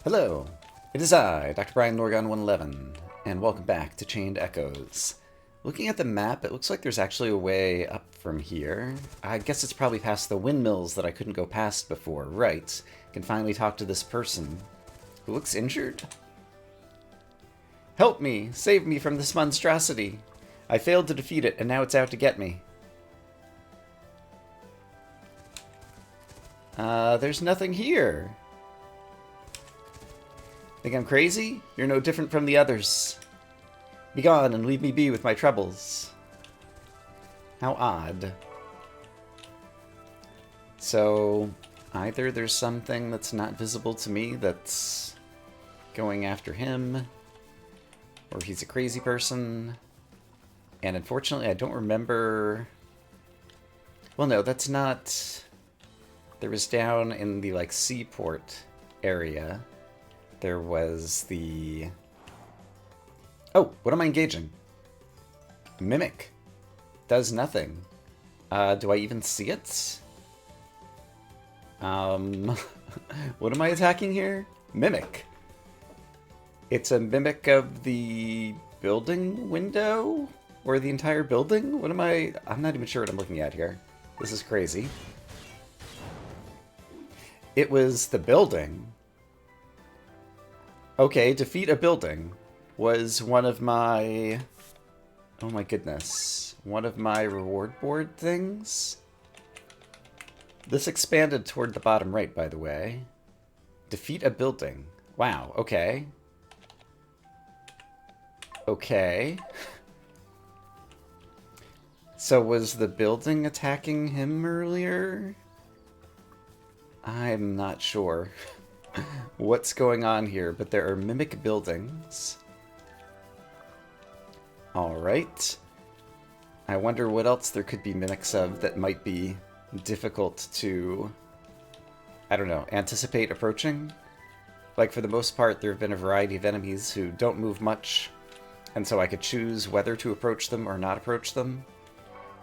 Hello, it is I, Dr. Brian Lorgon 111, and welcome back to Chained Echoes. Looking at the map, it looks like there's actually a way up from here. I guess it's probably past the windmills that I couldn't go past before. Right, can finally talk to this person who looks injured. Help me! Save me from this monstrosity! I failed to defeat it, and now it's out to get me. There's nothing here. Think I'm crazy? You're no different from the others. Begone and leave me be with my troubles. How odd. So, either there's something that's not visible to me that's going after him, or he's a crazy person. And unfortunately, I don't remember... Well, no, that's not... There was down in the, like, seaport area. There was the... Oh, what am I engaging? Mimic. Does nothing. Do I even see it? What am I attacking here? Mimic. It's a mimic of the building window? Or the entire building? What am I... I'm not even sure what I'm looking at here. This is crazy. It was the building. Okay, defeat a building was one of my... Oh my goodness. One of my reward board things? This expanded toward the bottom right, by the way. Defeat a building. Wow, okay. Okay. So was the building attacking him earlier? I'm not sure what's going on here, but there are mimic buildings. Alright. I wonder what else there could be mimics of that might be difficult to, I don't know, anticipate approaching. Like, for the most part, there have been a variety of enemies who don't move much, and so I could choose whether to approach them or not approach them.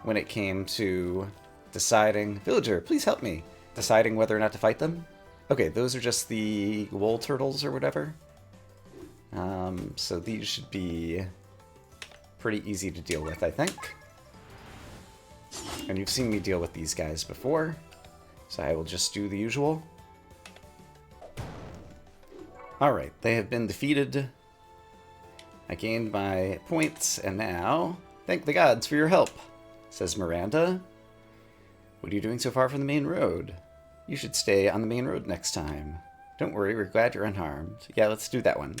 When it came to deciding, villager, please help me, deciding whether or not to fight them. Okay, those are just the wool turtles or whatever. So these should be pretty easy to deal with, I think. And you've seen me deal with these guys before, so I will just do the usual. Alright, they have been defeated. I gained my points, and now, thank the gods for your help, says Miranda. What are you doing so far from the main road? You should stay on the main road next time. Don't worry, we're glad you're unharmed. Yeah, let's do that one.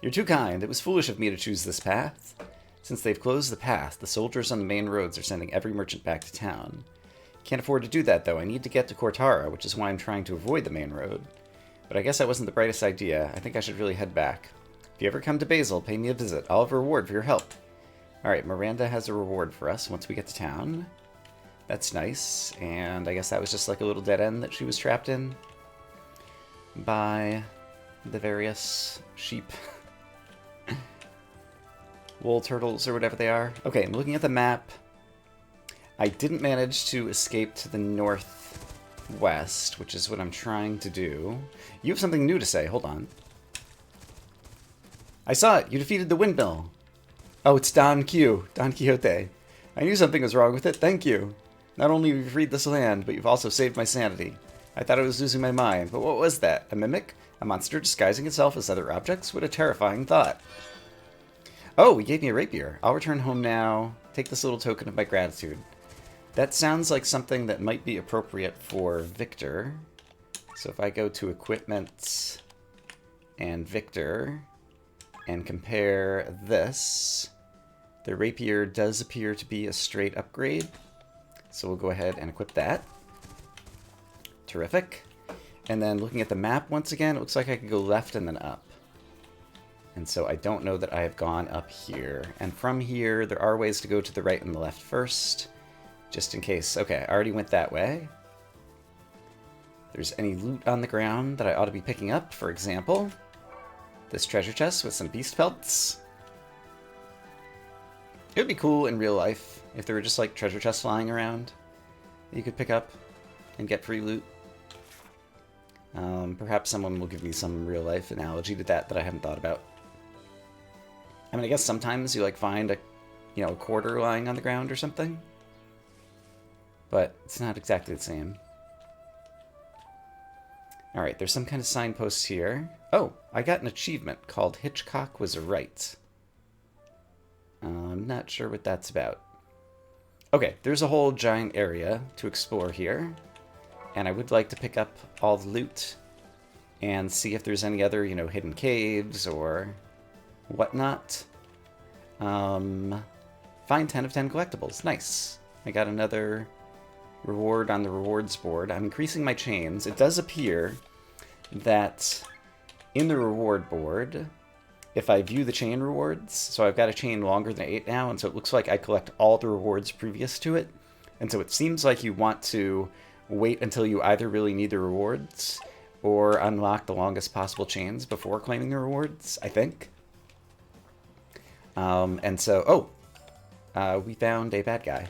You're too kind. It was foolish of me to choose this path. Since they've closed the path, the soldiers on the main roads are sending every merchant back to town. Can't afford to do that, though. I need to get to Cortara, which is why I'm trying to avoid the main road. But I guess that wasn't the brightest idea. I think I should really head back. If you ever come to Basil, pay me a visit. I'll have a reward for your help. Alright, Miranda has a reward for us once we get to town. That's nice, and I guess that was just like a little dead end that she was trapped in by the various sheep. Wool turtles or whatever they are. Okay, I'm looking at the map. I didn't manage to escape to the northwest, which is what I'm trying to do. You have something new to say, hold on. I saw it, you defeated the windmill. Oh, it's Don Quixote. I knew something was wrong with it, thank you. Not only have you freed this land, but you've also saved my sanity. I thought I was losing my mind, but what was that? A mimic? A monster disguising itself as other objects? What a terrifying thought. Oh, he gave me a rapier. I'll return home now. Take this little token of my gratitude. That sounds like something that might be appropriate for Victor. So if I go to Equipment and Victor and compare this, the rapier does appear to be a straight upgrade. So we'll go ahead and equip that. Terrific. And then looking at the map once again, it looks like I can go left and then up. And so I don't know that I have gone up here. And from here, there are ways to go to the right and the left first, just in case. Okay, I already went that way. There's any loot on the ground that I ought to be picking up, for example, this treasure chest with some beast pelts. It would be cool in real life if there were just like treasure chests lying around that you could pick up and get free loot. Perhaps someone will give me some real-life analogy to that I haven't thought about. I mean, I guess sometimes you, like, find a, a quarter lying on the ground or something. But it's not exactly the same. Alright, there's some kind of signposts here. Oh, I got an achievement called Hitchcock Was Right. I'm not sure what that's about. Okay, there's a whole giant area to explore here. And I would like to pick up all the loot and see if there's any other, hidden caves or whatnot. Find 10 of 10 collectibles. Nice. I got another reward on the rewards board. I'm increasing my chains. It does appear that in the reward board, if I view the chain rewards, so I've got a chain longer than 8 now, and so it looks like I collect all the rewards previous to it. And so it seems like you want to wait until you either really need the rewards or unlock the longest possible chains before claiming the rewards, I think. And so, we found a bad guy.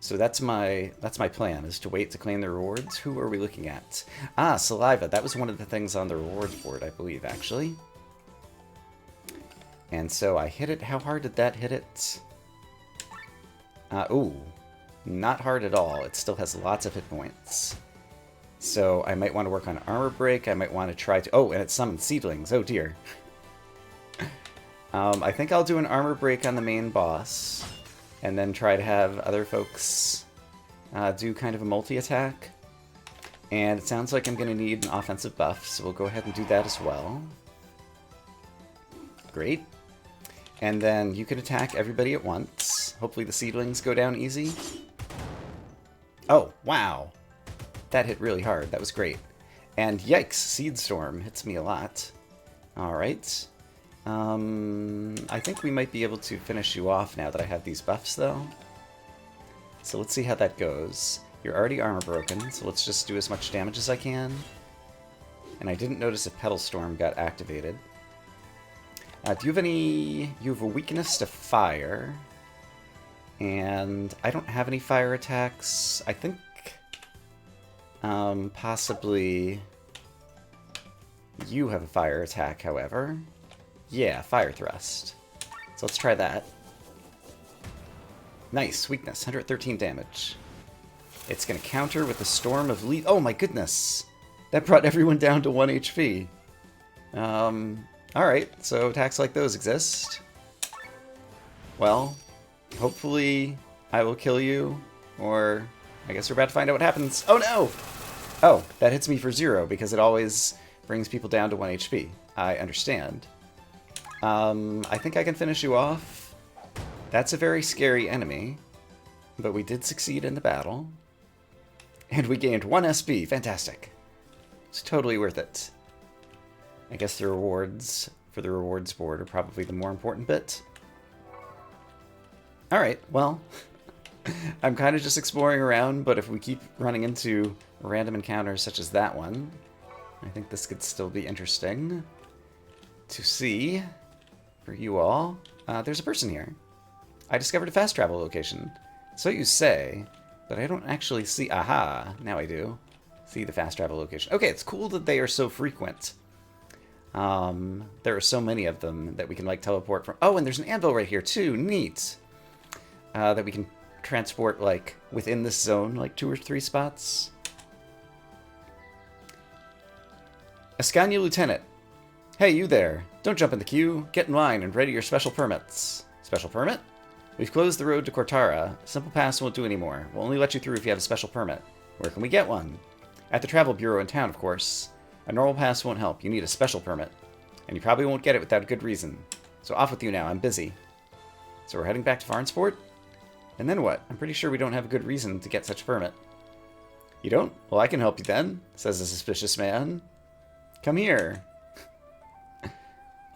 So that's my plan, is to wait to claim the rewards. Who are we looking at? Ah, saliva. That was one of the things on the rewards board, I believe, actually. And so I hit it. How hard did that hit it? Ooh. Not hard at all. It still has lots of hit points. So I might want to work on armor break. I might want to try to... Oh, and it summoned seedlings. Oh, dear. I think I'll do an armor break on the main boss. And then try to have other folks do kind of a multi-attack. And it sounds like I'm going to need an offensive buff, so we'll go ahead and do that as well. Great. And then you can attack everybody at once. Hopefully the seedlings go down easy. Oh, wow. That hit really hard. That was great. And yikes, Seed Storm hits me a lot. Alright. I think we might be able to finish you off now that I have these buffs, though. So let's see how that goes. You're already armor broken, so let's just do as much damage as I can. And I didn't notice if Petal Storm got activated. Do you have any... You have a weakness to fire. And I don't have any fire attacks. I think... possibly... You have a fire attack, however. Yeah, Fire Thrust. So let's try that. Nice, weakness, 113 damage. It's going to counter with a Storm of Leaf. Oh my goodness! That brought everyone down to 1 HP. Alright, so attacks like those exist. Well, hopefully I will kill you, or I guess we're about to find out what happens. Oh no! Oh, that hits me for 0 because it always brings people down to 1 HP. I understand. I think I can finish you off. That's a very scary enemy, but we did succeed in the battle. And we gained 1 SB. Fantastic. It's totally worth it. I guess the rewards for the rewards board are probably the more important bit. Alright, well, I'm kind of just exploring around, but if we keep running into random encounters such as that one, I think this could still be interesting to see for you all. There's a person here. I discovered a fast travel location. So you say, but I don't actually see... Aha! Now I do. See the fast travel location. Okay, it's cool that they are so frequent. There are so many of them that we can, like, teleport from... Oh, and there's an anvil right here, too. Neat. That we can transport, like, within this zone, like 2 or 3 spots. Ascania Lieutenant. Hey, you there. Don't jump in the queue. Get in line and ready your special permits. Special permit? We've closed the road to Cortara. Simple pass won't do anymore. We'll only let you through if you have a special permit. Where can we get one? At the travel bureau in town, of course. A normal pass won't help. You need a special permit. And you probably won't get it without a good reason. So off with you now. I'm busy. So we're heading back to Farnsport? And then what? I'm pretty sure we don't have a good reason to get such a permit. You don't? Well, I can help you then, says the suspicious man. Come here.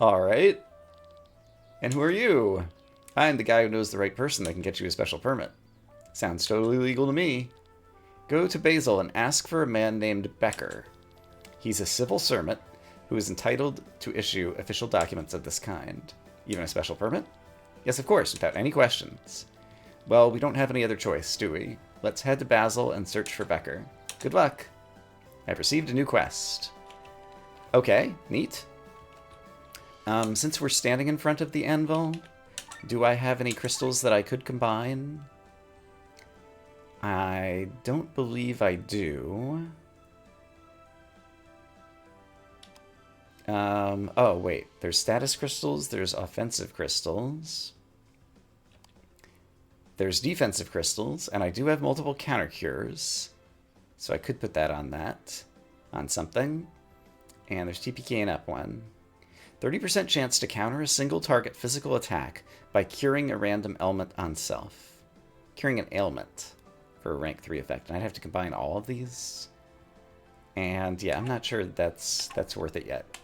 Alright. And who are you? I'm the guy who knows the right person that can get you a special permit. Sounds totally legal to me. Go to Basil and ask for a man named Becker. He's a civil servant who is entitled to issue official documents of this kind. Even a special permit? Yes, of course, without any questions. Well, we don't have any other choice, do we? Let's head to Basil and search for Becker. Good luck. I've received a new quest. Okay, neat. Since we're standing in front of the anvil, do I have any crystals that I could combine? I don't believe I do. Oh, wait. There's status crystals, there's offensive crystals. There's defensive crystals, and I do have multiple counter cures. So I could put that on something. And there's TPK and up one. 30% chance to counter a single target physical attack by curing a random ailment on self. Curing an ailment for a rank 3 effect. And I'd have to combine all of these. And yeah, I'm not sure that's worth it yet.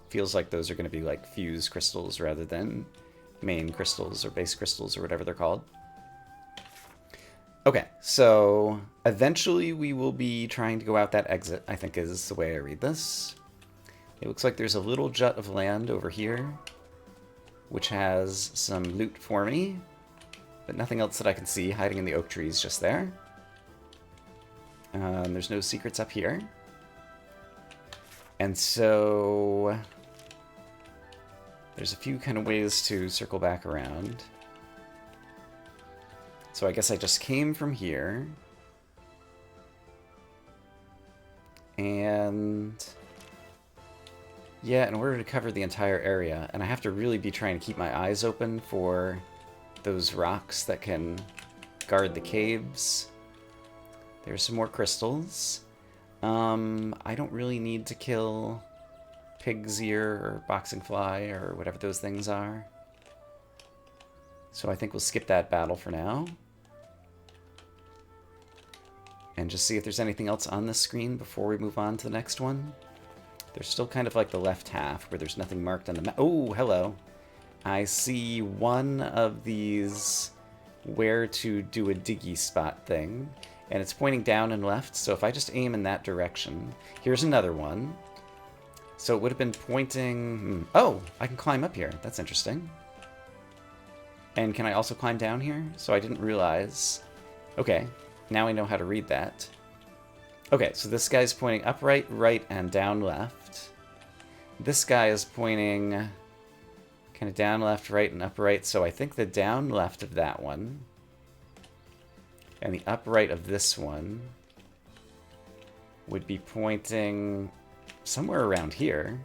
Feels like those are going to be like fuse crystals rather than main crystals or base crystals or whatever they're called. Okay, so eventually we will be trying to go out that exit, I think is the way I read this. It looks like there's a little jut of land over here, which has some loot for me, but nothing else that I can see hiding in the oak trees just there. There's no secrets up here. And so there's a few kind of ways to circle back around. So I guess I just came from here. And yeah, in order to cover the entire area, and I have to really be trying to keep my eyes open for those rocks that can guard the caves. There's some more crystals. I don't really need to kill pig's ear or boxing fly or whatever those things are. So I think we'll skip that battle for now. And just see if there's anything else on this screen before we move on to the next one. There's still kind of like the left half where there's nothing marked on the map. Oh, hello. I see one of these where to do a diggy spot thing. And it's pointing down and left, so if I just aim in that direction... Here's another one. So it would have been pointing... Oh, I can climb up here. That's interesting. And can I also climb down here? So I didn't realize... Okay, now I know how to read that. Okay, so this guy's pointing up, right, and down, left. This guy is pointing kind of down, left, right, and up, right. So I think the down, left of that one and the upright of this one would be pointing somewhere around here.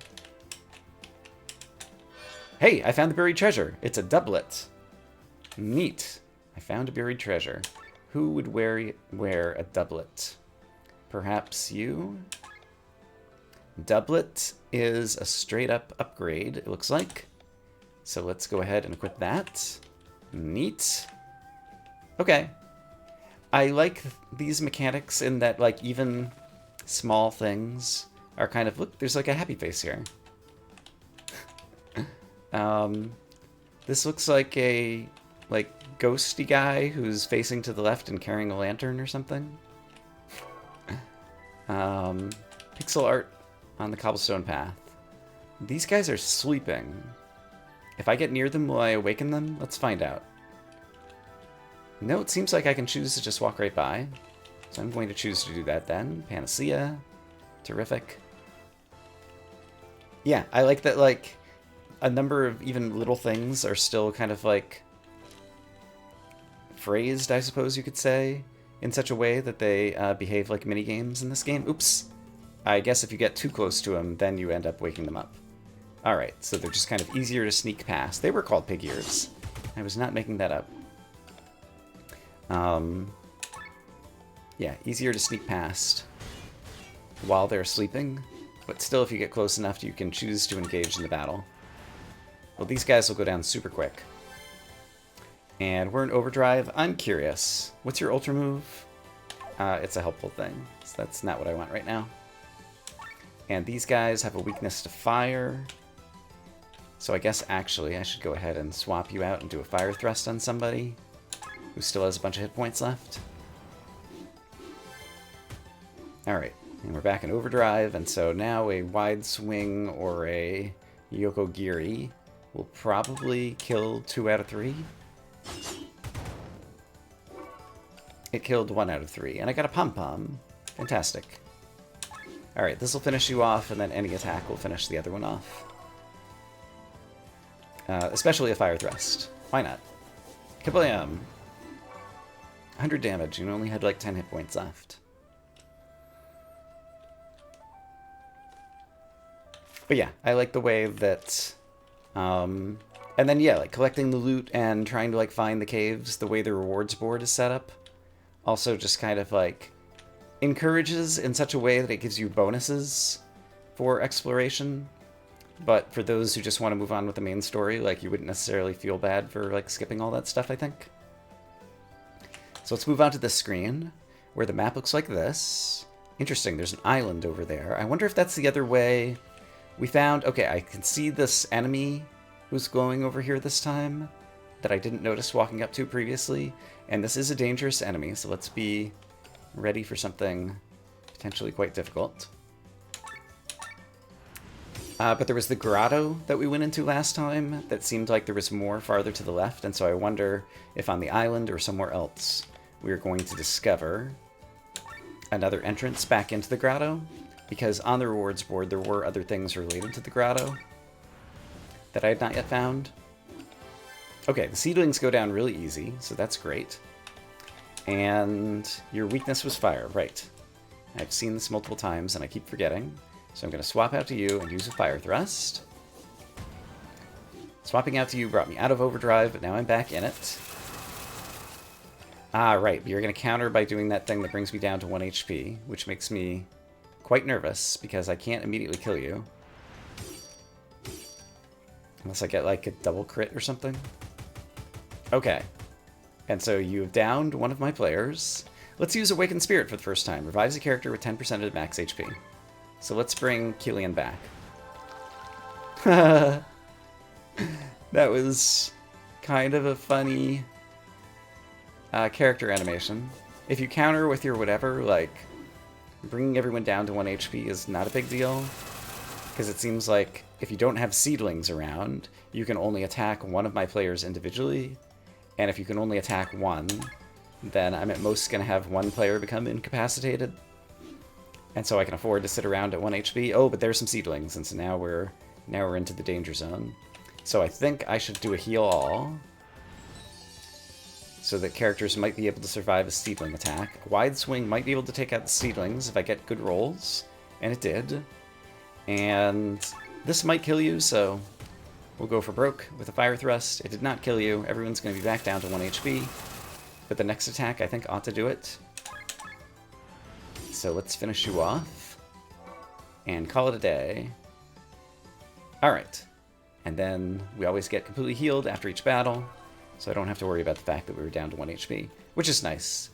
Hey, I found the buried treasure. It's a doublet. Neat. I found a buried treasure. Who would wear a doublet? Perhaps you? Doublet is a straight up upgrade, it looks like. So let's go ahead and equip that. Neat. Okay. I like these mechanics in that, like, even small things are kind of... Look, there's like a happy face here. This looks like a, like, ghosty guy who's facing to the left and carrying a lantern or something. Pixel art on the cobblestone path. These guys are sleeping. If I get near them, will I awaken them? Let's find out. No, it seems like I can choose to just walk right by. So I'm going to choose to do that then. Panacea. Terrific. Yeah, I like that, like, a number of even little things are still kind of, like, phrased, I suppose you could say, in such a way that they behave like minigames in this game. Oops. I guess if you get too close to them, then you end up waking them up. Alright, so they're just kind of easier to sneak past. They were called pig ears. I was not making that up. Yeah, easier to sneak past while they're sleeping, but still if you get close enough, you can choose to engage in the battle. Well, these guys will go down super quick. And we're in overdrive. I'm curious. What's your ultra move? It's a helpful thing, so that's not what I want right now. And these guys have a weakness to fire. So I guess actually I should go ahead and swap you out and do a fire thrust on somebody who still has a bunch of hit points left. Alright, and we're back in overdrive, and so now a wide swing or a Yokogiri will probably kill 2 out of 3. It killed 1 out of 3, and I got a pom-pom. Fantastic. Alright, this will finish you off, and then any attack will finish the other one off. Especially a fire thrust. Why not? Kablam! 100 damage, and only had like 10 hit points left. But yeah, I like the way that... and then yeah, like collecting the loot and trying to like find the caves, the way the rewards board is set up. Also just kind of like encourages in such a way that it gives you bonuses for exploration. But for those who just want to move on with the main story, like you wouldn't necessarily feel bad for like skipping all that stuff, I think. So let's move on to this screen where the map looks like this. Interesting, there's an island over there. I wonder if that's the other way we found... Okay, I can see this enemy who's glowing over here this time that I didn't notice walking up to previously. And this is a dangerous enemy, so let's be ready for something potentially quite difficult. But there was the grotto that we went into last time that seemed like there was more farther to the left, and so I wonder if on the island or somewhere else we are going to discover another entrance back into the grotto, because on the rewards board there were other things related to the grotto that I had not yet found. Okay, the seedlings go down really easy, so that's great. And your weakness was fire, right. I've seen this multiple times and I keep forgetting. So I'm going to swap out to you and use a fire thrust. Swapping out to you brought me out of overdrive, but now I'm back in it. Ah, right, you're going to counter by doing that thing that brings me down to 1 HP, which makes me quite nervous because I can't immediately kill you. Unless I get like a double crit or something. Okay. And so you've downed one of my players. Let's use Awakened Spirit for the first time. Revives a character with 10% of max HP. So let's bring Killian back. That was kind of a funny character animation. If you counter with your whatever, like, bringing everyone down to 1 HP is not a big deal. Because it seems like if you don't have seedlings around, you can only attack one of my players individually. And if you can only attack one, then I'm at most going to have one player become incapacitated. And so I can afford to sit around at 1 HP. Oh, but there's some seedlings, and so now we're into the danger zone. So I think I should do a heal all, so that characters might be able to survive a seedling attack. Wide Swing might be able to take out the seedlings if I get good rolls, and it did. And this might kill you, so we'll go for broke with a fire thrust. It did not kill you. Everyone's going to be back down to 1 HP. But the next attack, I think, ought to do it. So let's finish you off and call it a day. Alright. And then we always get completely healed after each battle, so I don't have to worry about the fact that we were down to 1 HP, which is nice.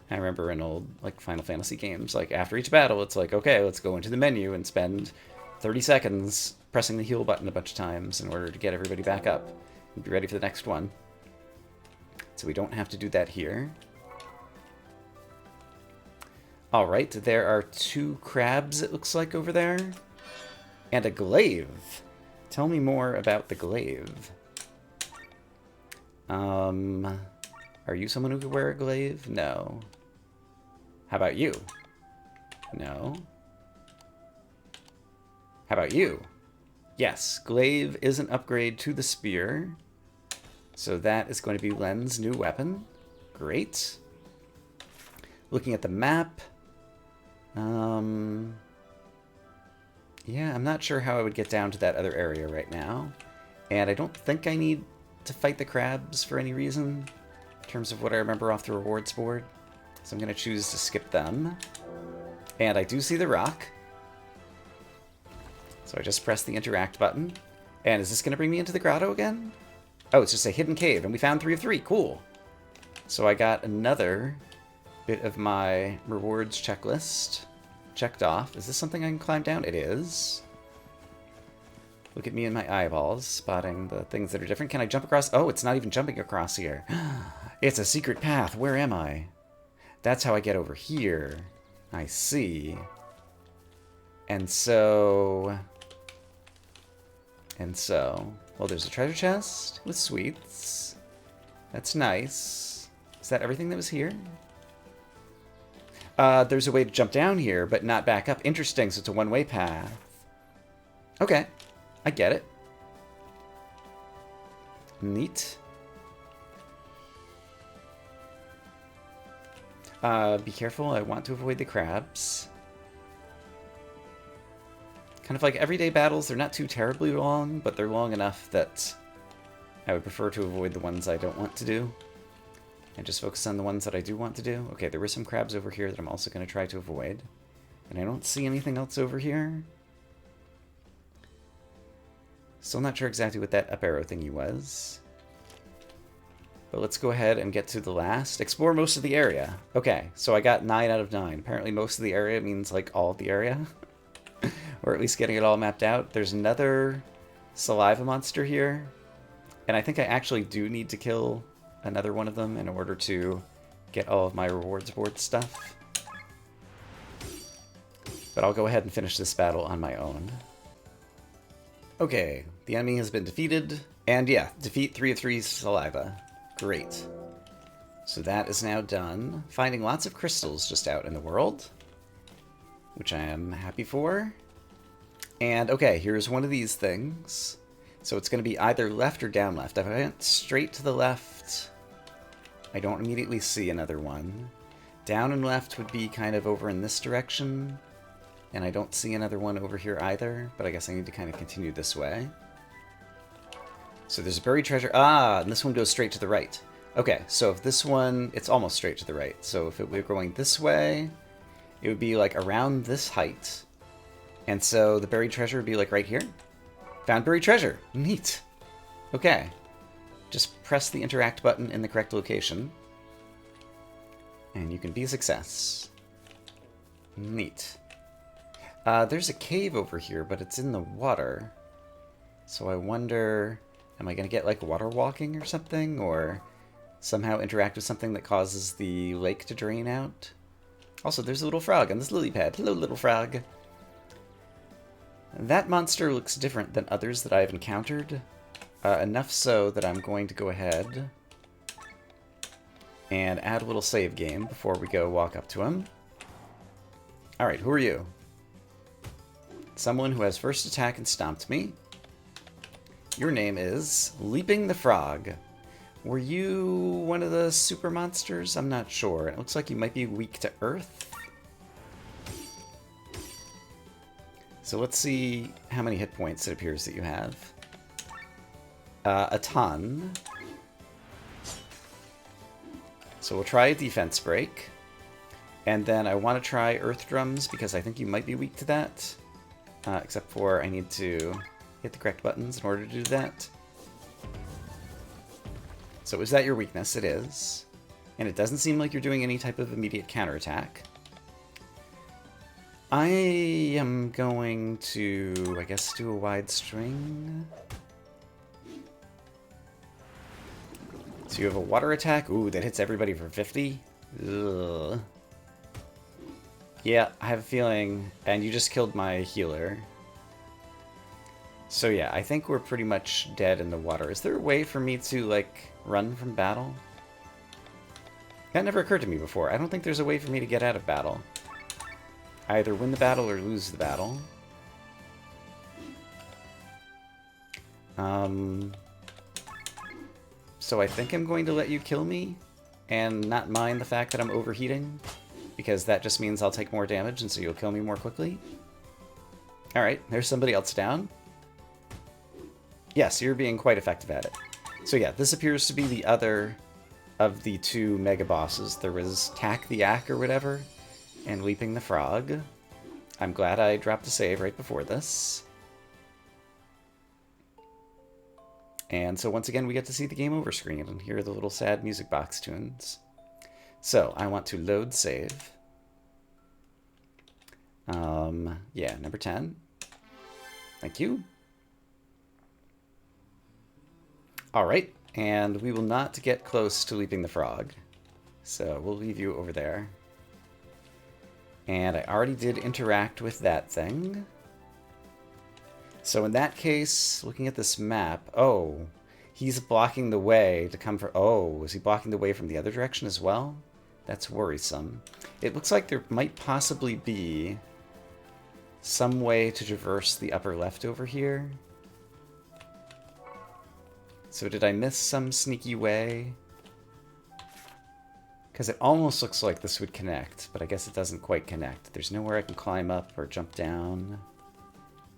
I remember in old like Final Fantasy games, like after each battle, it's like, okay, let's go into the menu and spend 30 seconds pressing the heal button a bunch of times in order to get everybody back up and be ready for the next one. So we don't have to do that here. Alright, there are 2 crabs, it looks like, over there. And a glaive. Tell me more about the glaive. Are you someone who could wear a glaive? No. How about you? No. How about you? Yes, glaive is an upgrade to the spear. So that is going to be Len's new weapon. Great. Looking at the map. Yeah, I'm not sure how I would get down to that other area right now. And I don't think I need to fight the crabs for any reason, in terms of what I remember off the rewards board. So I'm going to choose to skip them. And I do see the rock. So I just press the interact button. And is this going to bring me into the grotto again? Oh, it's just a hidden cave, and we found 3 of 3. Cool. So I got another bit of my rewards checklist checked off. Is this something I can climb down? It is. Look at me and my eyeballs, spotting the things that are different. Can I jump across? Oh, it's not even jumping across here. It's a secret path. Where am I? That's how I get over here. I see. And so... Well, there's a treasure chest with sweets. That's nice. Is that everything that was here? There's a way to jump down here, but not back up. Interesting, so it's a one-way path. Okay, I get it. Neat. Be careful, I want to avoid the crabs. Kind of like everyday battles, they're not too terribly long, but they're long enough that I would prefer to avoid the ones I don't want to do. And just focus on the ones that I do want to do. Okay, there were some crabs over here that I'm also going to try to avoid. And I don't see anything else over here. Still not sure exactly what that up arrow thingy was. But let's go ahead and get to the last. Explore most of the area. Okay, so I got 9 out of 9. Apparently most of the area means like all of the area. Or at least getting it all mapped out. There's another saliva monster here. And I think I actually do need to kill another one of them in order to get all of my rewards board stuff. But I'll go ahead and finish this battle on my own. Okay, the enemy has been defeated. And yeah, defeat 3 of 3 saliva. Great. So that is now done. Finding lots of crystals just out in the world, which I am happy for. And okay, here's one of these things. So it's going to be either left or down left. If I went straight to the left, I don't immediately see another one. Down and left would be kind of over in this direction. And I don't see another one over here either, but I guess I need to kind of continue this way. So there's a buried treasure. Ah, and this one goes straight to the right. Okay, so if this one, it's almost straight to the right. So if it were going this way, it would be like around this height. And so the buried treasure would be like right here. Found buried treasure. Neat. Okay. Just press the interact button in the correct location. And you can be a success. Neat. There's a cave over here, but it's in the water. So I wonder, am I going to get like water walking or something? Or somehow interact with something that causes the lake to drain out? Also, there's a little frog on this lily pad. Hello, little frog. That monster looks different than others that I've encountered. Enough so that I'm going to go ahead and add a little save game before we go walk up to him. Alright, who are you? Someone who has first attack and stomped me. Your name is Leaping the Frog. Were you one of the super monsters? I'm not sure. It looks like you might be weak to earth. So let's see how many hit points it appears that you have. A ton. So we'll try a defense break. And then I want to try earth drums because I think you might be weak to that. Except for I need to hit the correct buttons in order to do that. So is that your weakness? It is. And it doesn't seem like you're doing any type of immediate counterattack. I am going to, I guess, do a wide string. So you have a water attack. Ooh, that hits everybody for 50. Ugh. Yeah, I have a feeling. And you just killed my healer. So yeah, I think we're pretty much dead in the water. Is there a way for me to, like, run from battle? That never occurred to me before. I don't think there's a way for me to get out of battle. I either win the battle or lose the battle. So I think I'm going to let you kill me and not mind the fact that I'm overheating, because that just means I'll take more damage and so you'll kill me more quickly. Alright, there's somebody else down. Yes, you're being quite effective at it. So yeah, this appears to be the other of the two mega bosses. There was Tack the Yak or whatever, and Leaping the Frog. I'm glad I dropped a save right before this. And so once again, we get to see the game over screen and hear the little sad music box tunes. So I want to load save. Yeah, number 10. Thank you. Alright, and we will not get close to Leaping the Frog. So we'll leave you over there. And I already did interact with that thing. So in that case, looking at this map, oh, he's blocking the way to come from... Oh, is he blocking the way from the other direction as well? That's worrisome. It looks like there might possibly be some way to traverse the upper left over here. So did I miss some sneaky way? Because it almost looks like this would connect, but I guess it doesn't quite connect. There's nowhere I can climb up or jump down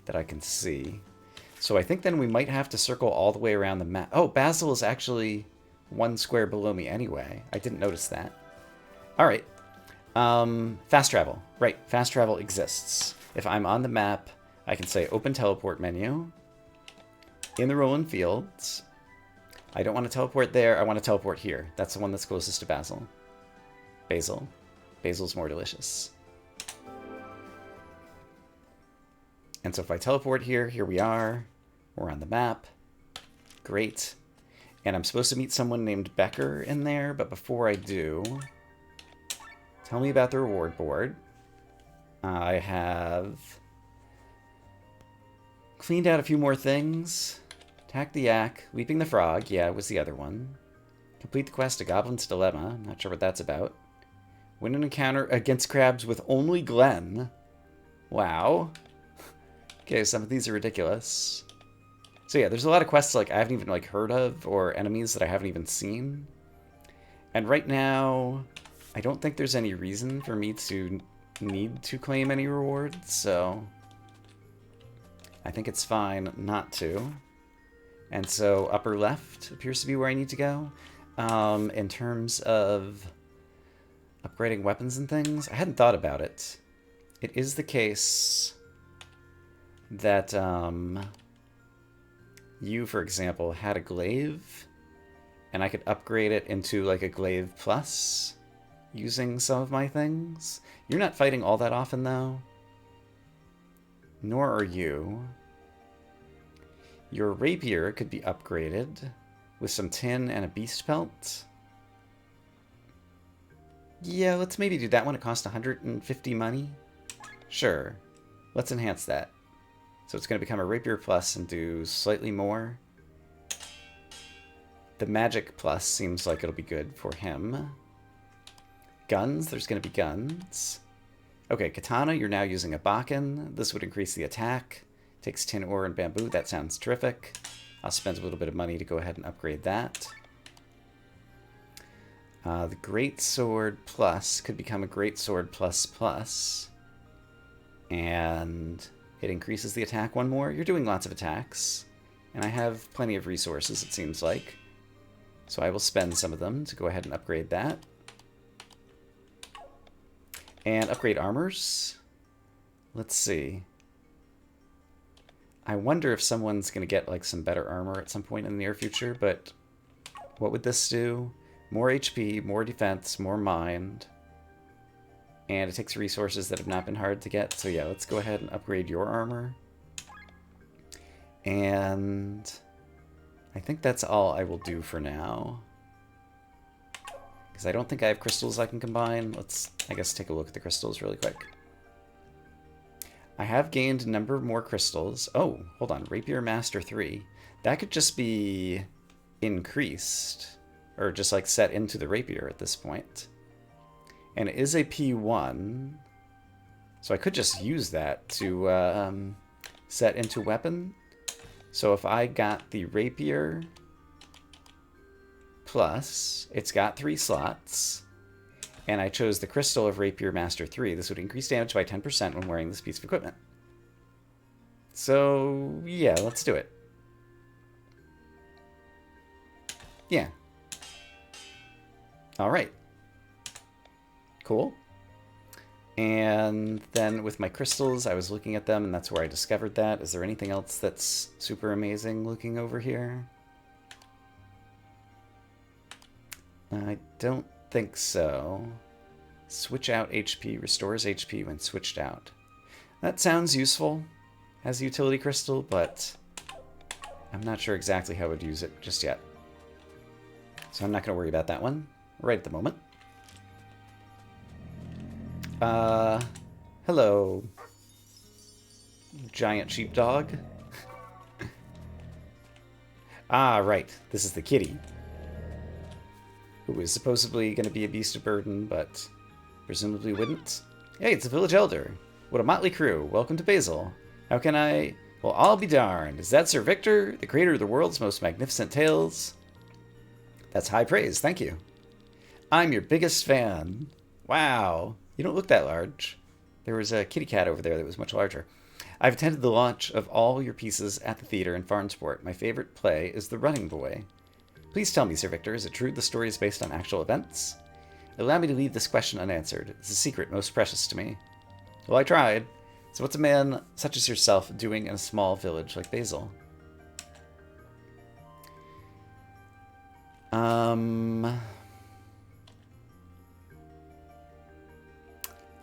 that I can see. So I think then we might have to circle all the way around the map. Oh, Basil is actually 1 square below me anyway. I didn't notice that. All right. Fast travel. Right, fast travel exists. If I'm on the map, I can say open teleport menu. In the rolling fields. I don't want to teleport there. I want to teleport here. That's the one that's closest to Basil. Basil. Basil's more delicious. And so if I teleport here, here we are. We're on the map. Great. And I'm supposed to meet someone named Becker in there, but before I do, tell me about the reward board. I have cleaned out a few more things. Attack the Yak, Leaping the Frog, yeah, it was the other one. Complete the quest, A Goblin's Dilemma, not sure what that's about. Win an encounter against crabs with only Glenn. Wow. Okay, some of these are ridiculous. So yeah, there's a lot of quests like I haven't even like heard of, or enemies that I haven't even seen. And right now, I don't think there's any reason for me to need to claim any rewards, so I think it's fine not to. And so upper left appears to be where I need to go. In terms of upgrading weapons and things, I hadn't thought about it. It is the case that you, for example, had a glaive, and I could upgrade it into like a glaive plus using some of my things. You're not fighting all that often, though. Nor are you. Your rapier could be upgraded with some tin and a beast pelt. Yeah, let's maybe do that one. It costs 150 money. Sure. Let's enhance that. So it's going to become a rapier plus and do slightly more. The magic plus seems like it'll be good for him. Guns, there's going to be guns. Okay, katana, you're now using a bakken. This would increase the attack. Takes tin ore and bamboo. That sounds terrific. I'll spend a little bit of money to go ahead and upgrade that. The Great Sword Plus could become a Great Sword Plus Plus. And it increases the attack one more. You're doing lots of attacks. And I have plenty of resources, it seems like. So I will spend some of them to go ahead and upgrade that. And upgrade armors. Let's see. I wonder if someone's going to get like some better armor at some point in the near future, but what would this do? More HP, more defense, more mind. And it takes resources that have not been hard to get. So yeah, let's go ahead and upgrade your armor. And I think that's all I will do for now. Because I don't think I have crystals I can combine. Let's, I guess, take a look at the crystals really quick. I have gained a number more crystals. Oh, hold on. Rapier Master 3. That could just be increased. Or just like set into the rapier at this point. And it is a P1. So I could just use that to set into weapon. So if I got the rapier plus, it's got 3 slots. And I chose the Crystal of Rapier Master 3. This would increase damage by 10% when wearing this piece of equipment. So, yeah, let's do it. Yeah. Alright. Cool. And then with my crystals, I was looking at them, and that's where I discovered that. Is there anything else that's super amazing looking over here? I don't think so. Switch out HP, restores HP when switched out. That sounds useful as a utility crystal, but I'm not sure exactly how I would use it just yet. So I'm not going to worry about that one right at the moment. Hello, giant sheepdog. Ah, right. This is the kitty. who was supposedly going to be a beast of burden, but presumably wouldn't. Hey, it's a village elder. What a motley crew. Welcome to Basil. How can I... Well, I'll be darned. Is that Sir Victor, the creator of the world's most magnificent tales? That's high praise, thank you. I'm your biggest fan. Wow. You don't look that large. There was a kitty cat over there that was much larger. I've attended the launch of all your pieces at the theater in Farnsport. My favorite play is The Running Boy. Please tell me, Sir Victor, is it true the story is based on actual events? Allow me to leave this question unanswered. It's a secret most precious to me. Well, I tried. So what's a man such as yourself doing in a small village like Basil?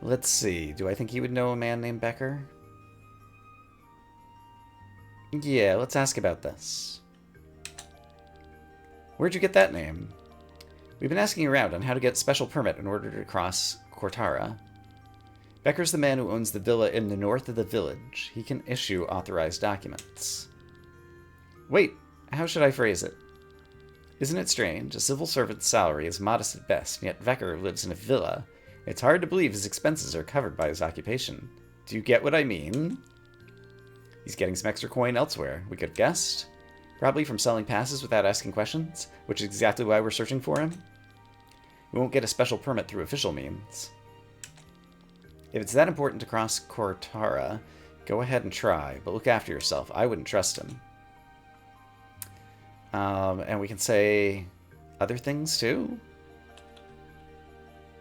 Let's see. Do I think he would know a man named Becker? Yeah, let's ask about this. Where'd you get that name? We've been asking around on how to get special permit in order to cross Cortara. Becker's the man who owns the villa in the north of the village. He can issue authorized documents. Wait, how should I phrase it? Isn't it strange? A civil servant's salary is modest at best, and yet Becker lives in a villa. It's hard to believe his expenses are covered by his occupation. Do you get what I mean? He's getting some extra coin elsewhere. We could have guessed. Probably from selling passes without asking questions, which is exactly why we're searching for him. We won't get a special permit through official means. If it's that important to cross Cortara, go ahead and try, but look after yourself. I wouldn't trust him. And we can say other things too?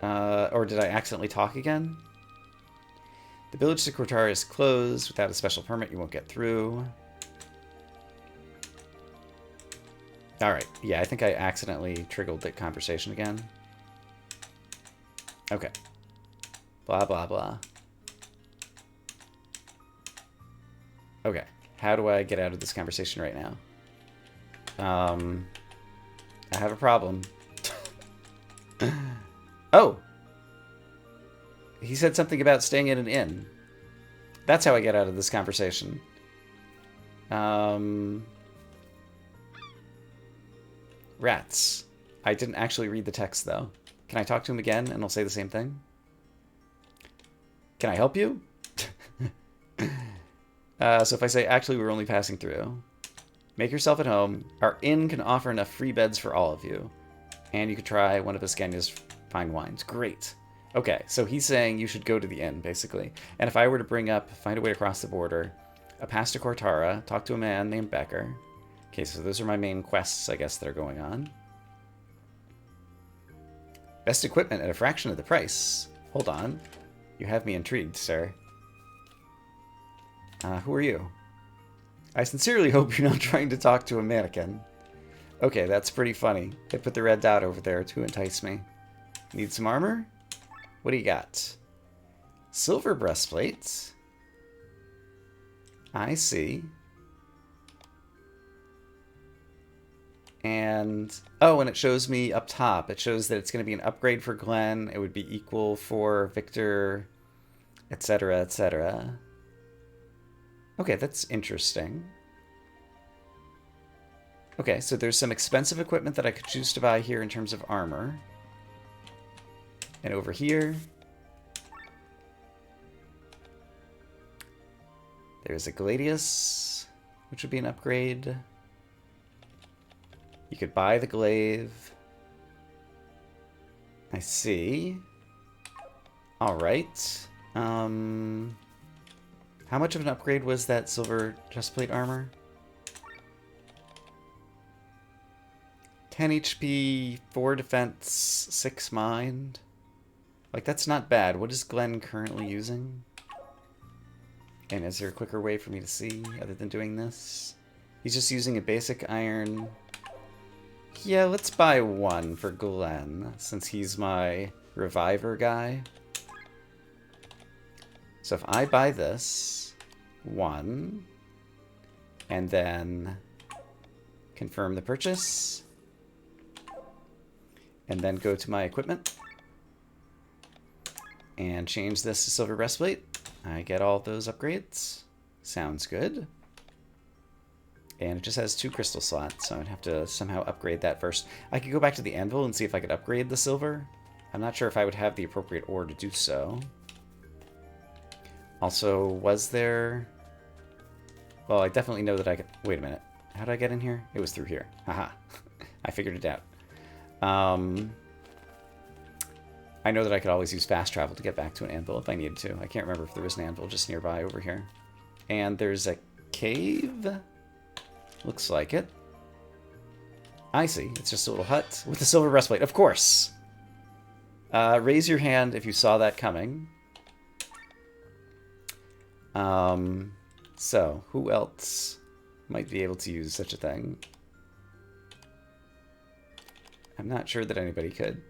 Or did I accidentally talk again? The village to Cortara is closed. Without a special permit, you won't get through. Alright, yeah, I think I accidentally triggered the conversation again. Okay. Blah, blah, blah. Okay, how do I get out of this conversation right now? I have a problem. Oh! He said something about staying in an inn. That's how I get out of this conversation. Rats. I didn't actually read the text, though. Can I talk to him again and he'll say the same thing? Can I help you? So if I say, actually, we're only passing through. Make yourself at home. Our inn can offer enough free beds for all of you. And you could try one of Ascania's fine wines. Great. Okay, so he's saying you should go to the inn, basically. And if I were to bring up, find a way across the border, a pass to Cortara, talk to a man named Becker. Okay, so those are my main quests, I guess, that are going on. Best equipment at a fraction of the price. Hold on. You have me intrigued, sir. Who are you? I sincerely hope you're not trying to talk to a mannequin. Okay, that's pretty funny. They put the red dot over there to entice me. Need some armor? What do you got? Silver breastplate. I see. And, oh, and it shows me up top. It shows that it's going to be an upgrade for Glenn. It would be equal for Victor, etc., etc. Okay, that's interesting. Okay, so there's some expensive equipment that I could choose to buy here in terms of armor. And over here, there's a Gladius, which would be an upgrade. You could buy the glaive. I see. Alright. How much of an upgrade was that silver chestplate armor? 10 HP, 4 defense, 6 mind. Like, that's not bad. What is Glenn currently using? And is there a quicker way for me to see other than doing this? He's just using a basic iron. Yeah, let's buy one for Glenn, since he's my reviver guy. So if I buy this, one, and then confirm the purchase, and then go to my equipment, and change this to silver breastplate, I get all those upgrades. Sounds good. And it just has 2 crystal slots, so I'd have to somehow upgrade that first. I could go back to the anvil and see if I could upgrade the silver. I'm not sure if I would have the appropriate ore to do so. Also, was there... Well, I definitely know that I could... Wait a minute. How did I get in here? It was through here. Haha. I figured it out. I know that I could always use fast travel to get back to an anvil if I needed to. I can't remember if there was an anvil just nearby over here. And there's a cave? Looks like it. I see. It's just a little hut with a silver breastplate. Of course! Raise your hand if you saw that coming. So, who else might be able to use such a thing? I'm not sure that anybody could.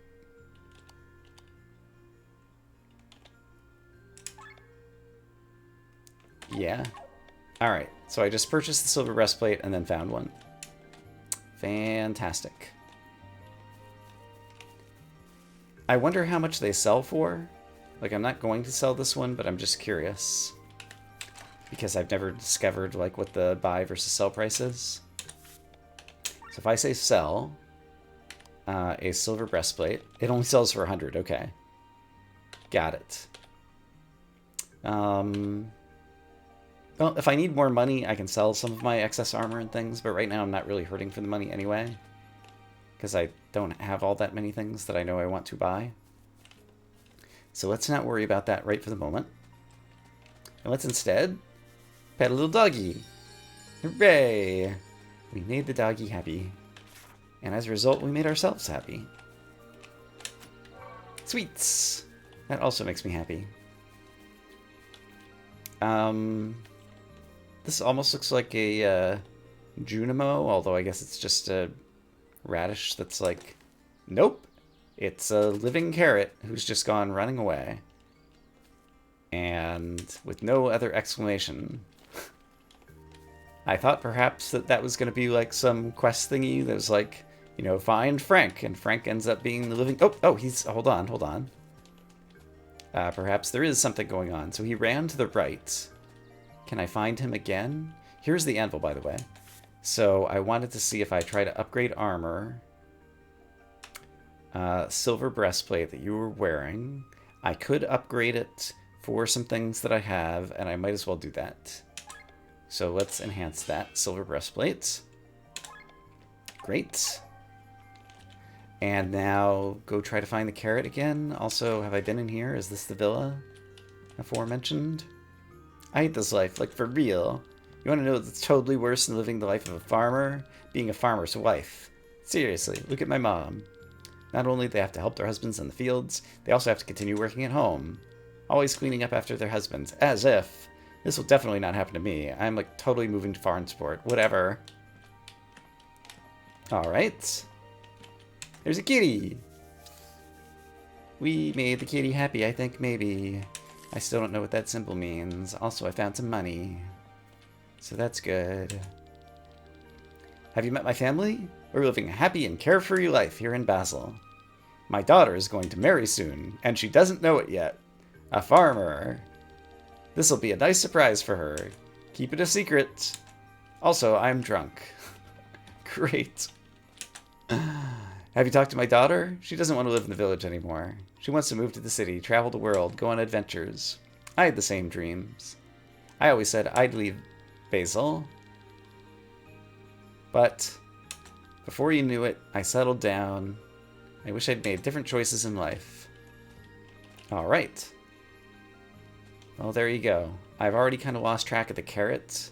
Yeah. Alright, so I just purchased the silver breastplate and then found one. Fantastic. I wonder how much they sell for. Like, I'm not going to sell this one, but I'm just curious. Because I've never discovered, like, what the buy versus sell price is. So if I say sell, a silver breastplate, it only sells for 100, okay. Got it. Well, if I need more money, I can sell some of my excess armor and things, but right now I'm not really hurting for the money anyway. Because I don't have all that many things that I know I want to buy. So let's not worry about that right for the moment. And let's instead pet a little doggy. Hooray! We made the doggy happy. And as a result, we made ourselves happy. Sweets! That also makes me happy. This almost looks like a Junimo, although I guess it's just a radish that's like... Nope! It's a living carrot who's just gone running away. And with no other explanation. I thought perhaps that was going to be like some quest thingy that was like, you know, find Frank, and Frank ends up being the living... Oh, he's... Hold on. Perhaps there is something going on. So he ran to the right. Can I find him again? Here's the anvil, by the way. So I wanted to see if I try to upgrade armor. Silver breastplate that you were wearing. I could upgrade it for some things that I have, and I might as well do that. So let's enhance that silver breastplate. Great. And now go try to find the carrot again. Also, have I been in here? Is this the villa aforementioned? I hate this life, like for real. You want to know what's totally worse than living the life of a farmer? Being a farmer's wife. Seriously, look at my mom. Not only do they have to help their husbands in the fields, they also have to continue working at home. Always cleaning up after their husbands, as if. This will definitely not happen to me. I'm like totally moving to farm sport. Whatever. Alright. There's a kitty! We made the kitty happy, I think, maybe. I still don't know what that symbol means. Also, I found some money. So that's good. Have you met my family? We're living a happy and carefree life here in Basel. My daughter is going to marry soon, and she doesn't know it yet. A farmer. This'll be a nice surprise for her. Keep it a secret. Also, I'm drunk. Great. Have you talked to my daughter? She doesn't want to live in the village anymore. She wants to move to the city, travel the world, go on adventures. I had the same dreams. I always said I'd leave Basel. But before you knew it, I settled down. I wish I'd made different choices in life. Alright. Well, there you go. I've already kind of lost track of the carrot.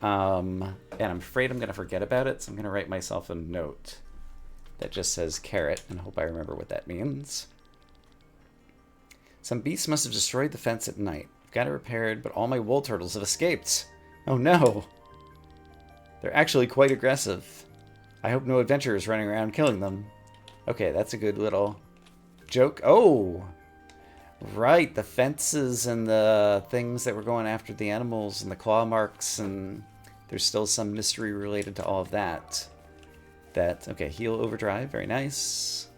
And I'm afraid I'm going to forget about it, so I'm going to write myself a note that just says carrot, and hope I remember what that means. Some beasts must have destroyed the fence at night. I've got it repaired, but all my wool turtles have escaped. Oh no! They're actually quite aggressive. I hope no adventurers running around killing them. Okay, that's a good little joke. Oh! Right, the fences and the things that were going after the animals and the claw marks, and there's still some mystery related to all of that. Okay, heal overdrive, very nice.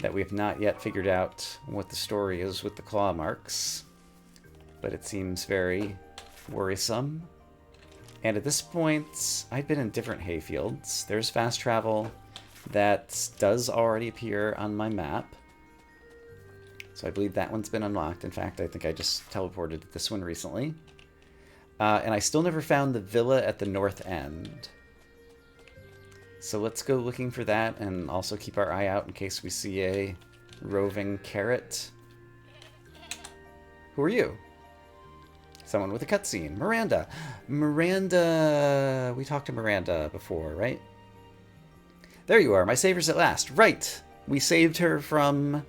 That we have not yet figured out what the story is with the claw marks, but it seems very worrisome. And at this point, I've been in different hayfields. There's fast travel that does already appear on my map. So I believe that one's been unlocked. In fact, I think I just teleported to this one recently. And I still never found the villa at the north end. So let's go looking for that and also keep our eye out in case we see a roving carrot. Who are you? Someone with a cutscene. Miranda. Miranda. We talked to Miranda before, right? There you are. My savers at last. Right. We saved her from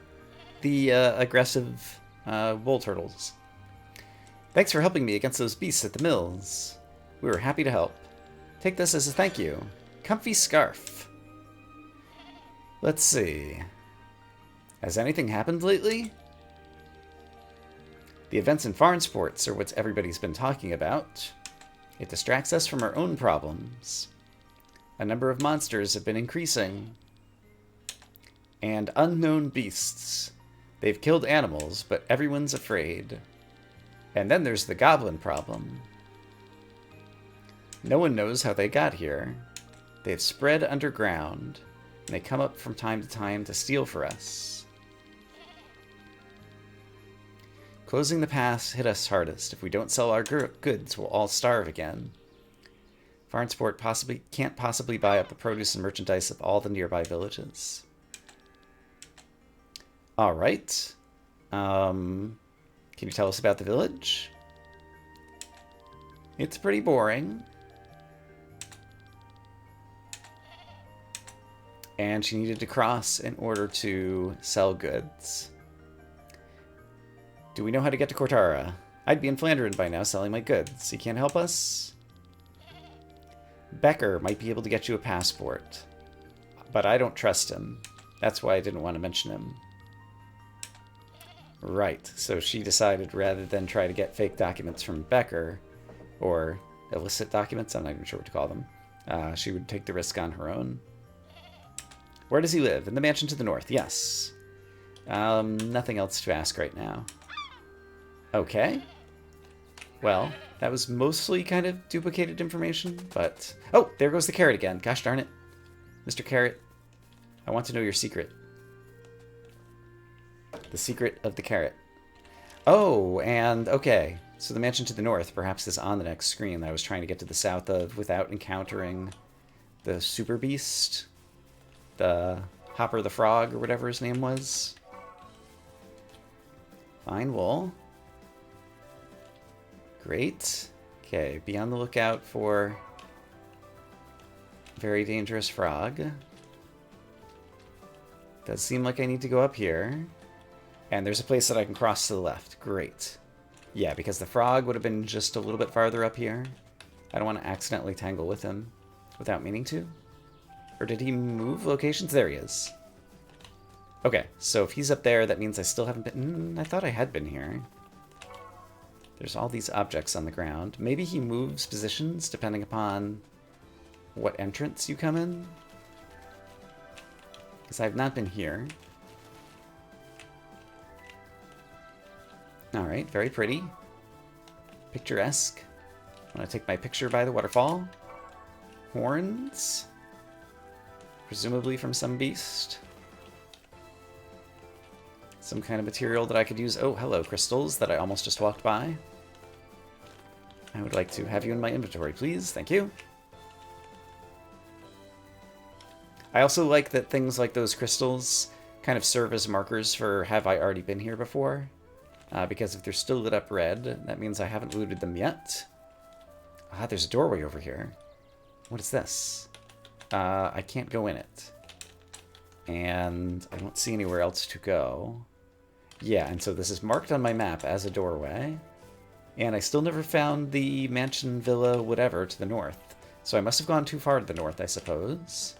the aggressive bull turtles. Thanks for helping me against those beasts at the mills. We were happy to help. Take this as a thank you. Comfy scarf. Let's see. Has anything happened lately? The events in Farm Sports are what everybody's been talking about. It distracts us from our own problems. A number of monsters have been increasing. And unknown beasts. They've killed animals, but everyone's afraid. And then there's the goblin problem. No one knows how they got here. They've spread underground, and they come up from time to time to steal for us. Closing the pass hit us hardest. If we don't sell our goods, we'll all starve again. Farnsport can't possibly buy up the produce and merchandise of all the nearby villages. All right. Can you tell us about the village? It's pretty boring. And she needed to cross in order to sell goods. Do we know how to get to Cortara? I'd be in Flandern by now selling my goods. He can't help us? Becker might be able to get you a passport. But I don't trust him. That's why I didn't want to mention him. Right, so she decided rather than try to get fake documents from Becker, or illicit documents, I'm not even sure what to call them, she would take the risk on her own. Where does he live? In the mansion to the north, yes. Nothing else to ask right now. Okay. Well, that was mostly kind of duplicated information, but... Oh, there goes the carrot again. Gosh darn it. Mr. Carrot, I want to know your secret. The secret of the carrot. Oh, and okay. So the mansion to the north perhaps is on the next screen that I was trying to get to the south of without encountering the super beast. The Hopper the Frog, or whatever his name was. Fine wool. Great. Okay, be on the lookout for very dangerous frog. Does seem like I need to go up here. And there's a place that I can cross to the left. Great. Yeah, because the frog would have been just a little bit farther up here. I don't want to accidentally tangle with him without meaning to. Or did he move locations? There he is. Okay, so if he's up there, that means I still haven't been... I thought I had been here. There's all these objects on the ground. Maybe he moves positions depending upon what entrance you come in. Because I've not been here. Alright, very pretty. Picturesque. I'm going to take my picture by the waterfall. Horns. Presumably from some beast. Some kind of material that I could use. Oh, hello, crystals that I almost just walked by. I would like to have you in my inventory, please. Thank you. I also like that things like those crystals kind of serve as markers for have I already been here before. Because if they're still lit up red, that means I haven't looted them yet. Ah, there's a doorway over here. What is this? I can't go in it. And I don't see anywhere else to go. Yeah, and so this is marked on my map as a doorway. And I still never found the mansion, villa, whatever to the north. So I must have gone too far to the north, I suppose.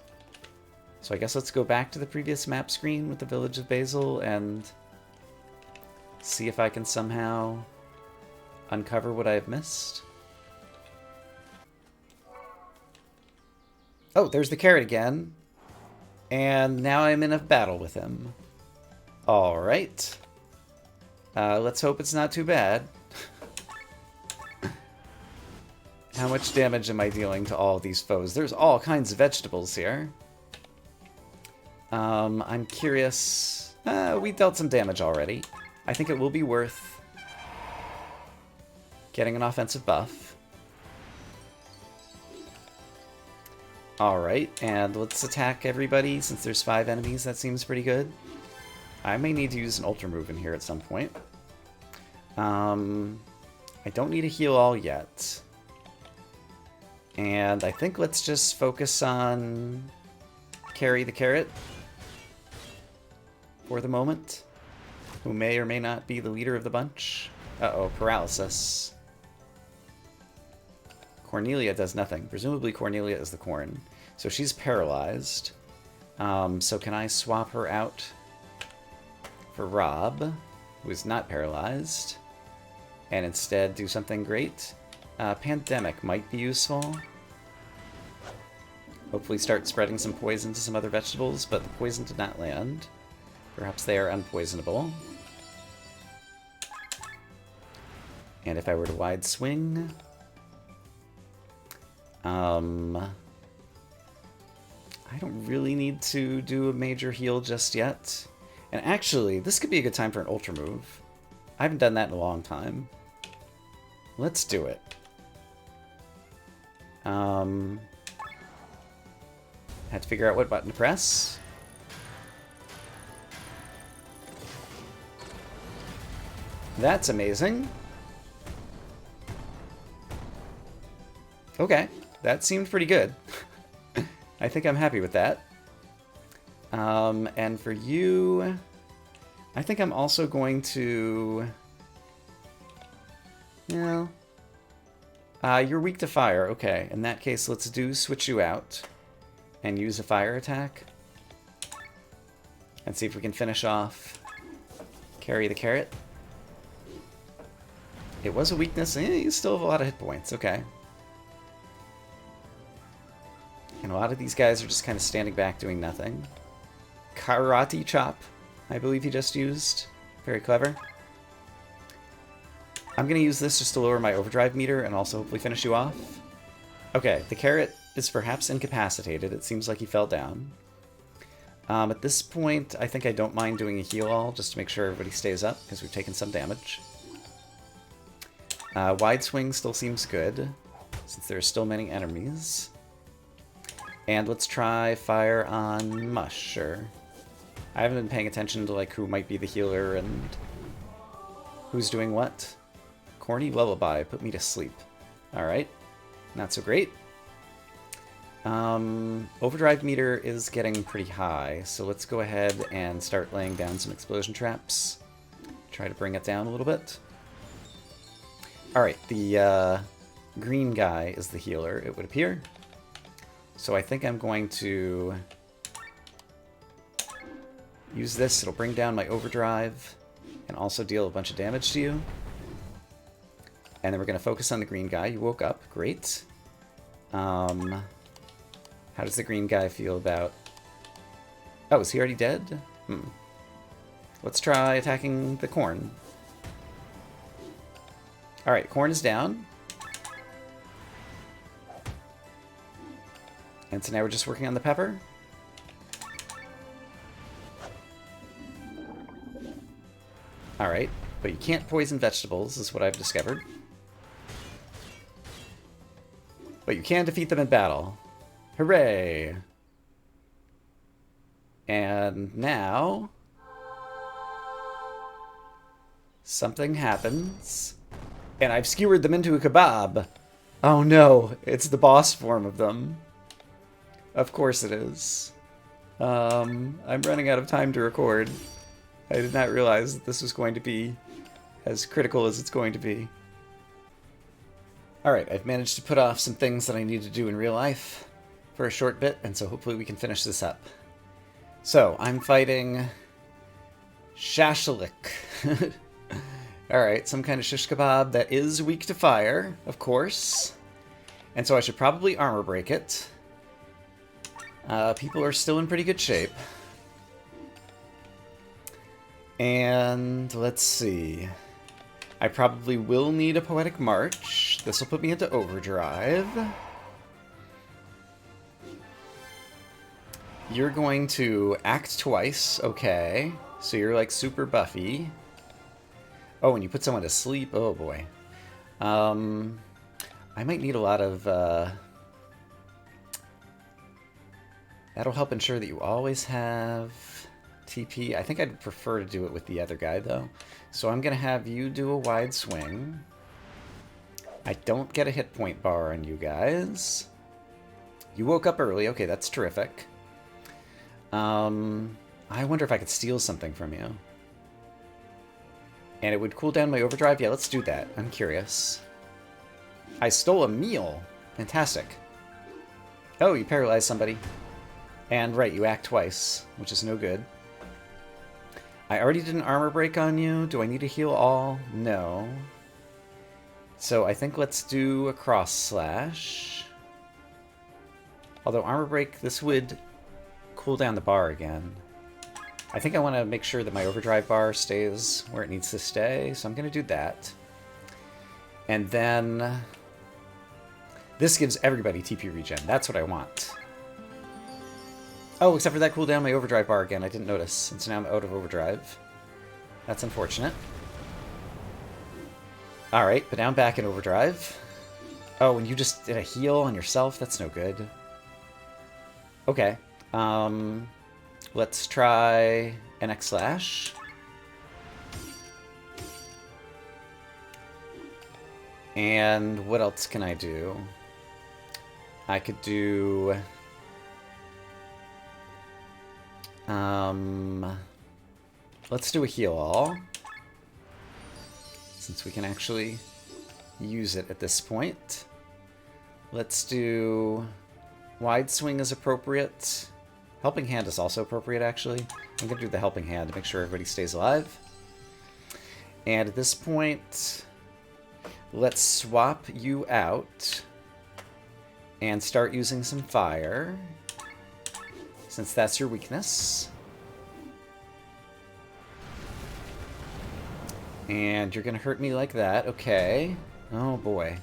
So I guess let's go back to the previous map screen with the village of Basil and see if I can somehow uncover what I've missed. Oh, there's the carrot again. And now I'm in a battle with him. Alright. Let's hope it's not too bad. How much damage am I dealing to all of these foes? There's all kinds of vegetables here. I'm curious. We dealt some damage already. I think it will be worth getting an offensive buff. Alright, and let's attack everybody since there's 5 enemies. That seems pretty good. I may need to use an ultra move in here at some point. I don't need a heal all yet. And I think let's just focus on Carry the Carrot for the moment, who may or may not be the leader of the bunch. Uh-oh, paralysis. Cornelia does nothing. Presumably Cornelia is the corn. So she's paralyzed. So can I swap her out for Rob, who is not paralyzed, and instead do something great? Pandemic might be useful. Hopefully start spreading some poison to some other vegetables, but the poison did not land. Perhaps they are unpoisonable. And if I were to wide swing... I don't really need to do a major heal just yet. And actually, this could be a good time for an ultra move. I haven't done that in a long time. Let's do it. Had to figure out what button to press. That's amazing. Okay, that seemed pretty good. I think I'm happy with that. And for you, I think I'm also going to... Well, you're weak to fire. Okay, in that case, let's switch you out and use a fire attack. And see if we can finish off Carry the Carrot. It was a weakness. You still have a lot of hit points. Okay. And a lot of these guys are just kind of standing back doing nothing. Karate Chop, I believe he just used. Very clever. I'm going to use this just to lower my overdrive meter and also hopefully finish you off. Okay, the carrot is perhaps incapacitated. It seems like he fell down. At this point, I think I don't mind doing a heal all just to make sure everybody stays up because we've taken some damage. Wide swing still seems good since there are still many enemies. And let's try fire on Mush, sure. I haven't been paying attention to like who might be the healer and who's doing what. Corny Lullaby, put me to sleep. Alright, not so great. Overdrive meter is getting pretty high, so let's go ahead and start laying down some explosion traps. Try to bring it down a little bit. Alright, the green guy is the healer, it would appear. So I think I'm going to use this. It'll bring down my overdrive and also deal a bunch of damage to you. And then we're going to focus on the green guy. You woke up. Great. How does the green guy feel about... Oh, is he already dead? Let's try attacking the corn. Alright, corn is down. And so now we're just working on the pepper. Alright, but you can't poison vegetables, is what I've discovered. But you can defeat them in battle. Hooray! And now... something happens. And I've skewered them into a kebab. Oh no, it's the boss form of them. Of course it is. I'm running out of time to record. I did not realize that this was going to be as critical as it's going to be. Alright, I've managed to put off some things that I need to do in real life for a short bit, and so hopefully we can finish this up. So, I'm fighting... Shashalik. Alright, some kind of shish kebab that is weak to fire, of course. And so I should probably armor break it. People are still in pretty good shape. And let's see. I probably will need a Poetic March. This will put me into overdrive. You're going to act twice. Okay. So you're like super buffy. Oh, and you put someone to sleep. Oh boy. I might need a lot of... That'll help ensure that you always have TP. I think I'd prefer to do it with the other guy, though. So I'm going to have you do a wide swing. I don't get a hit point bar on you guys. You woke up early. Okay, that's terrific. I wonder if I could steal something from you. And it would cool down my overdrive? Yeah, let's do that. I'm curious. I stole a meal. Fantastic. Oh, you paralyzed somebody. And right, you act twice, which is no good. I already did an armor break on you. Do I need to heal all? No. So I think let's do a cross slash. Although armor break, this would cool down the bar again. I think I want to make sure that my overdrive bar stays where it needs to stay, so I'm going to do that. And then this gives everybody TP regen. That's what I want. Oh, except for that cooldown my overdrive bar again. I didn't notice, and so now I'm out of overdrive. That's unfortunate. Alright, but now I'm back in overdrive. Oh, and you just did a heal on yourself? That's no good. Okay. Let's try an X slash. And what else can I do? I could do... let's do a heal all. Since we can actually use it at this point. Let's do... Wide swing is appropriate. Helping hand is also appropriate, actually. I'm going to do the helping hand to make sure everybody stays alive. And at this point, let's swap you out and start using some fire, since that's your weakness. And you're going to hurt me like that. Okay. Oh, boy.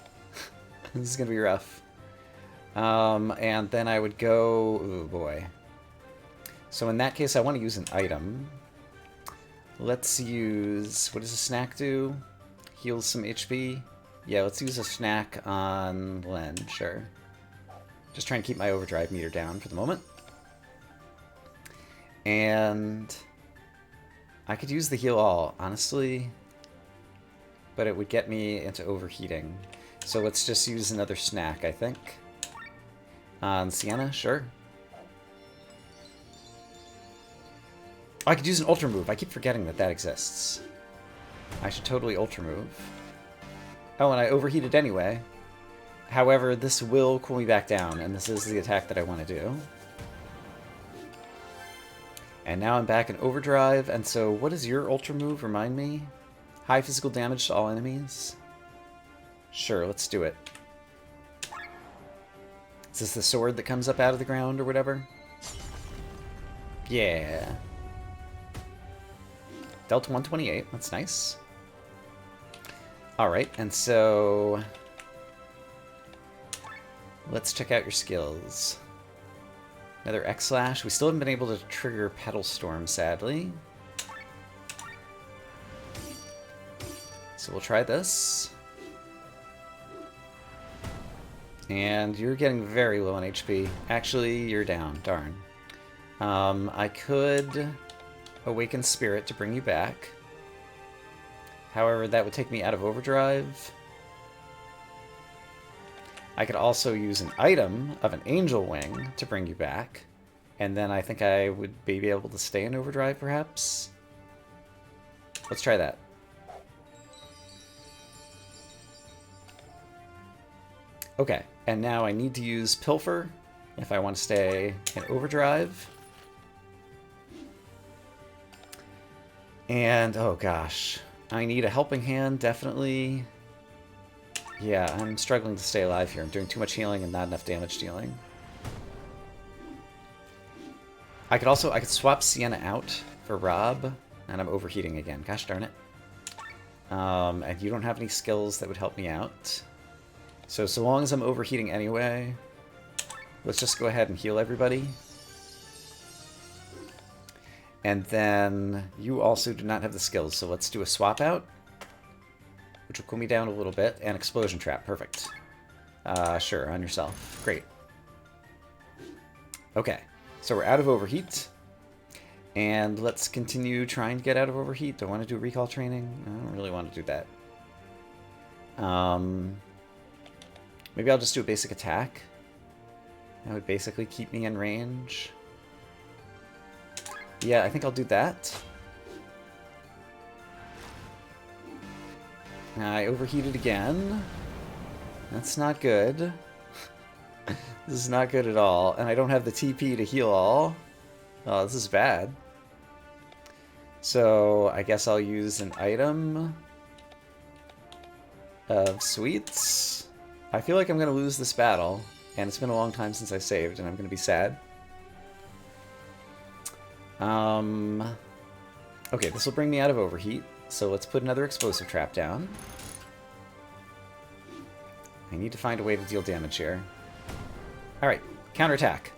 This is going to be rough. And then I would go... Oh, boy. So in that case, I want to use an item. Let's use... What does a snack do? Heals some HP? Yeah, let's use a snack on Len, sure. Just trying to keep my overdrive meter down for the moment. And... I could use the heal all, honestly. But it would get me into overheating. So let's just use another snack, I think. On Sienna, sure. Oh, I could use an Ultra Move. I keep forgetting that that exists. I should totally Ultra Move. Oh, and I overheated anyway. However, this will cool me back down, and this is the attack that I want to do. And now I'm back in overdrive, and so what is your Ultra Move? Remind me. High physical damage to all enemies? Sure, let's do it. Is this the sword that comes up out of the ground or whatever? Yeah. Delta 128, that's nice. Alright, and so... let's check out your skills. Another X-Slash. We still haven't been able to trigger Petal Storm, sadly. So we'll try this. And you're getting very low on HP. Actually, you're down. Darn. I could Awaken Spirit to bring you back. However, that would take me out of overdrive. I could also use an item of an Angel Wing to bring you back. And then I think I would be able to stay in overdrive, perhaps? Let's try that. Okay, and now I need to use Pilfer if I want to stay in overdrive. And, oh gosh, I need a helping hand, definitely. Yeah, I'm struggling to stay alive here. I'm doing too much healing and not enough damage dealing. I could swap Sienna out for Rob, and I'm overheating again. Gosh darn it. And you don't have any skills that would help me out. So long as I'm overheating anyway, let's just go ahead and heal everybody. And then you also do not have the skills, so let's do a swap out, which will cool me down a little bit, and explosion trap, perfect. Sure, on yourself, great. Okay, so we're out of overheat, and let's continue trying to get out of overheat. Do I want to do recall training? I don't really want to do that. Maybe I'll just do a basic attack. That would basically keep me in range. Yeah, I think I'll do that. I overheated again. That's not good. This is not good at all. And I don't have the TP to heal all. Oh, this is bad. So I guess I'll use an item of sweets. I feel like I'm going to lose this battle. And it's been a long time since I saved, and I'm going to be sad. Okay, this will bring me out of overheat. So let's put another explosive trap down. I need to find a way to deal damage here. Alright, counterattack.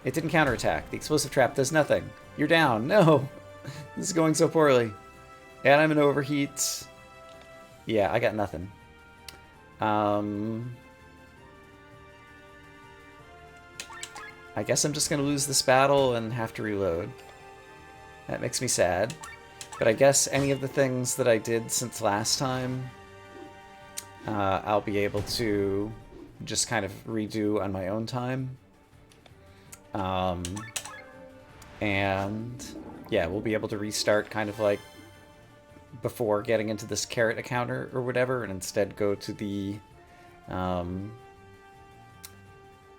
It didn't counterattack. The explosive trap does nothing. You're down. No! This is going so poorly. And I'm in overheat. Yeah, I got nothing. I guess I'm just going to lose this battle and have to reload. That makes me sad. But I guess any of the things that I did since last time, I'll be able to just kind of redo on my own time. And yeah, we'll be able to restart kind of like before getting into this carrot encounter or whatever, and instead go to the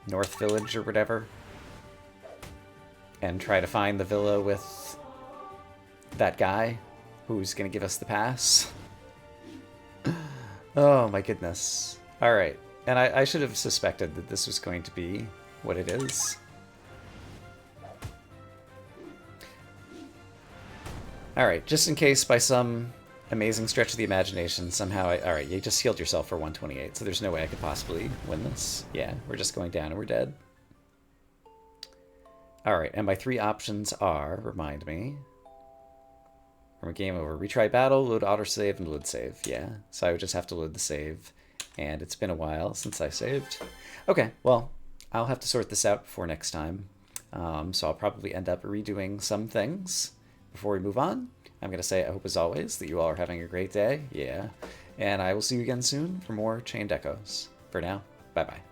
North Village or whatever, and try to find the villa with that guy who's going to give us the pass. Oh my goodness. Alright, and I should have suspected that this was going to be what it is. Alright, just in case by some amazing stretch of the imagination somehow alright, you just healed yourself for 128, so there's no way I could possibly win this. Yeah, we're just going down and we're dead. Alright, and my three options are, remind me, from a game over, retry battle, load autosave, and load save. Yeah, so I would just have to load the save, and it's been a while since I saved. Okay, well, I'll have to sort this out before next time. So I'll probably end up redoing some things before we move on. I'm going to say I hope, as always, that you all are having a great day. Yeah, and I will see you again soon for more Chained Echoes. For now, bye-bye.